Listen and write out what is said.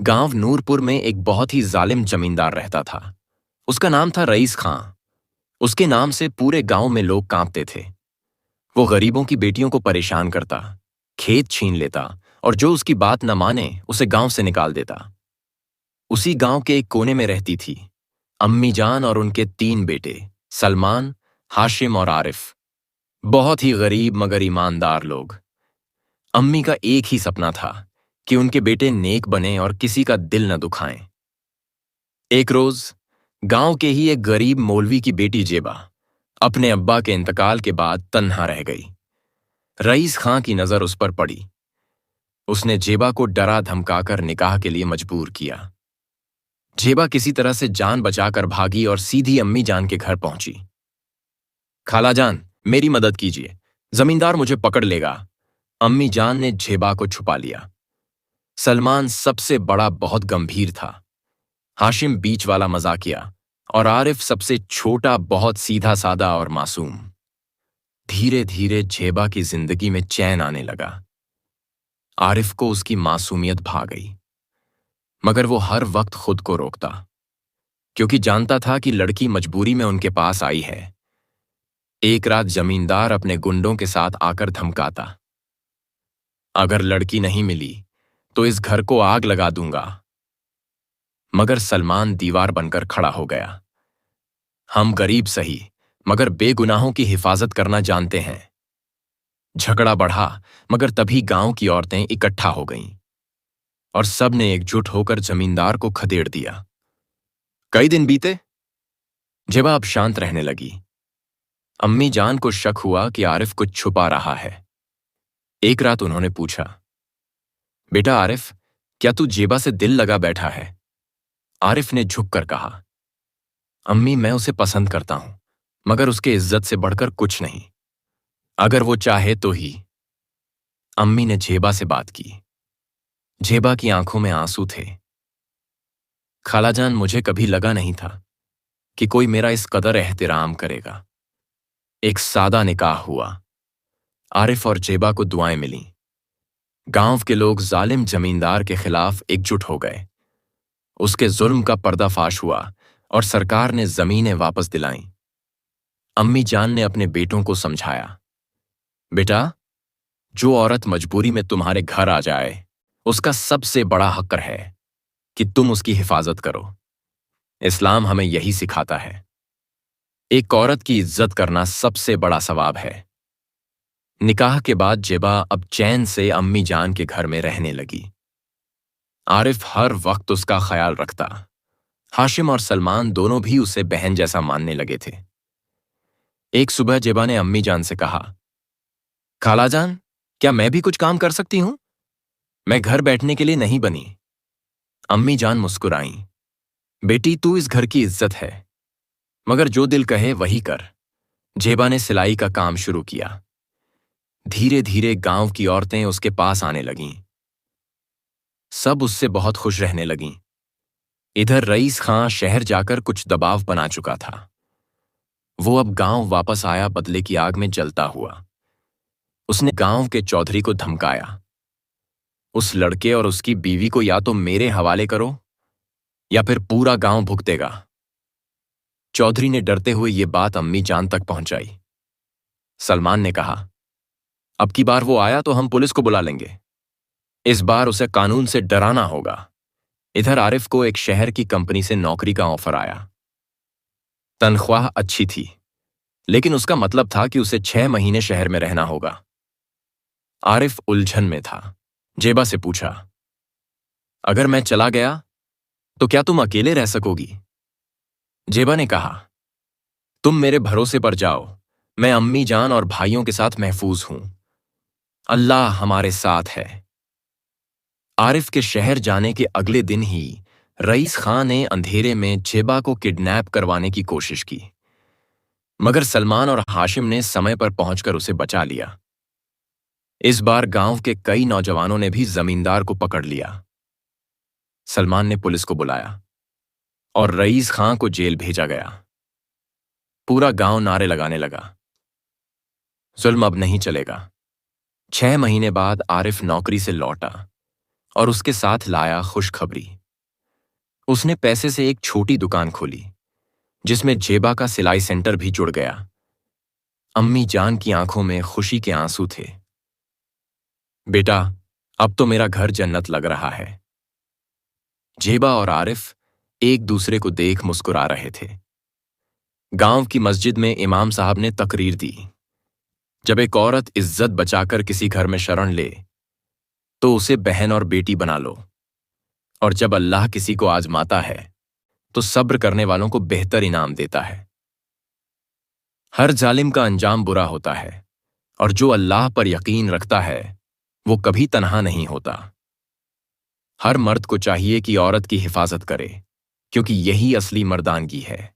गांव नूरपुर में एक बहुत ही जालिम जमींदार रहता था। उसका नाम था रईस खां। उसके नाम से पूरे गांव में लोग कांपते थे। वो गरीबों की बेटियों को परेशान करता, खेत छीन लेता और जो उसकी बात न माने उसे गांव से निकाल देता। उसी गांव के एक कोने में रहती थी अम्मी जान और उनके 3 बेटे, सलमान, हाशिम और आरिफ। बहुत ही गरीब मगर ईमानदार लोग। अम्मी का एक ही सपना था कि उनके बेटे नेक बने और किसी का दिल न दुखाएं। एक रोज गांव के ही एक गरीब मौलवी की बेटी जेबा अपने अब्बा के इंतकाल के बाद तन्हा रह गई। रईस खां की नजर उस पर पड़ी। उसने जेबा को डरा धमकाकर निकाह के लिए मजबूर किया। जेबा किसी तरह से जान बचाकर भागी और सीधी अम्मी जान के घर पहुंची। खाला जान, मेरी मदद कीजिए, जमींदार मुझे पकड़ लेगा। अम्मी जान ने जेबा को छुपा लिया। सलमान सबसे बड़ा बहुत गंभीर था, हाशिम बीच वाला मजाकिया और आरिफ सबसे छोटा बहुत सीधा सादा और मासूम। धीरे धीरे जेबा की जिंदगी में चैन आने लगा। आरिफ को उसकी मासूमियत भा गई, मगर वो हर वक्त खुद को रोकता, क्योंकि जानता था कि लड़की मजबूरी में उनके पास आई है। एक रात जमींदार अपने गुंडों के साथ आकर धमकाता, अगर लड़की नहीं मिली तो इस घर को आग लगा दूंगा। मगर सलमान दीवार बनकर खड़ा हो गया। हम गरीब सही मगर बेगुनाहों की हिफाजत करना जानते हैं। झगड़ा बढ़ा, मगर तभी गांव की औरतें इकट्ठा हो गईं और सब ने एकजुट होकर जमींदार को खदेड़ दिया। कई दिन बीते, जेबा अब शांत रहने लगी। अम्मी जान को शक हुआ कि आरिफ कुछ छुपा रहा है। एक रात उन्होंने पूछा, बेटा आरिफ, क्या तू जेबा से दिल लगा बैठा है? आरिफ ने झुककर कहा, अम्मी, मैं उसे पसंद करता हूं, मगर उसके इज्जत से बढ़कर कुछ नहीं। अगर वो चाहे तो ही। अम्मी ने जेबा से बात की। जेबा की आंखों में आंसू थे। खालाजान, मुझे कभी लगा नहीं था कि कोई मेरा इस कदर एहतिराम करेगा। एक सादा निकाह हुआ। आरिफ और जेबा को दुआएं मिलीं। गांव के लोग जालिम जमींदार के खिलाफ एकजुट हो गए। उसके जुल्म का पर्दाफाश हुआ और सरकार ने जमीनें वापस दिलाईं। अम्मी जान ने अपने बेटों को समझाया, बेटा, जो औरत मजबूरी में तुम्हारे घर आ जाए उसका सबसे बड़ा हक है कि तुम उसकी हिफाजत करो। इस्लाम हमें यही सिखाता है। एक औरत की इज्जत करना सबसे बड़ा सवाब है। निकाह के बाद जेबा अब चैन से अम्मी जान के घर में रहने लगी। आरिफ हर वक्त उसका ख्याल रखता। हाशिम और सलमान दोनों भी उसे बहन जैसा मानने लगे थे। एक सुबह जेबा ने अम्मी जान से कहा, खालाजान, क्या मैं भी कुछ काम कर सकती हूं? मैं घर बैठने के लिए नहीं बनी। अम्मी जान मुस्कुराईं, बेटी, तू इस घर की इज्जत है, मगर जो दिल कहे वही कर। जेबा ने सिलाई का काम शुरू किया। धीरे धीरे गांव की औरतें उसके पास आने लगीं। सब उससे बहुत खुश रहने लगीं। इधर रईस खां शहर जाकर कुछ दबाव बना चुका था। वो अब गांव वापस आया बदले की आग में जलता हुआ। उसने गांव के चौधरी को धमकाया, उस लड़के और उसकी बीवी को या तो मेरे हवाले करो या फिर पूरा गांव भुगतेगा। चौधरी ने डरते हुए ये बात अम्मी जान तक पहुंचाई। सलमान ने कहा, अब की बार वो आया तो हम पुलिस को बुला लेंगे। इस बार उसे कानून से डराना होगा। इधर आरिफ को एक शहर की कंपनी से नौकरी का ऑफर आया। तनख्वाह अच्छी थी, लेकिन उसका मतलब था कि उसे 6 महीने शहर में रहना होगा। आरिफ उलझन में था। जेबा से पूछा, अगर मैं चला गया तो क्या तुम अकेले रह सकोगी? जेबा ने कहा, तुम मेरे भरोसे पर जाओ, मैं अम्मी जान और भाइयों के साथ महफूज हूं। अल्लाह हमारे साथ है। आरिफ के शहर जाने के अगले दिन ही रईस खां ने अंधेरे में जेबा को किडनैप करवाने की कोशिश की, मगर सलमान और हाशिम ने समय पर पहुंचकर उसे बचा लिया। इस बार गांव के कई नौजवानों ने भी जमींदार को पकड़ लिया। सलमान ने पुलिस को बुलाया और रईस खां को जेल भेजा गया। पूरा गांव नारे लगाने लगा, जुल्म अब नहीं चलेगा। 6 महीने बाद आरिफ नौकरी से लौटा और उसके साथ लाया खुशखबरी। اس نے پیسے سے ایک چھوٹی دکان کھولی جس میں جیبا کا سلائی سینٹر بھی جڑ گیا۔ امی جان کی آنکھوں میں خوشی کے آنسو تھے۔ بیٹا، اب تو میرا گھر جنت لگ رہا ہے۔ جیبا اور عارف ایک دوسرے کو دیکھ مسکرا رہے تھے۔ گاؤں کی مسجد میں امام صاحب نے تقریر دی، جب ایک عورت عزت بچا کر کسی گھر میں شرن لے تو اسے بہن اور بیٹی بنا لو، اور جب اللہ کسی کو آزماتا ہے تو صبر کرنے والوں کو بہتر انعام دیتا ہے۔ ہر ظالم کا انجام برا ہوتا ہے، اور جو اللہ پر یقین رکھتا ہے وہ کبھی تنہا نہیں ہوتا۔ ہر مرد کو چاہیے کہ عورت کی حفاظت کرے، کیونکہ یہی اصلی مردانگی ہے۔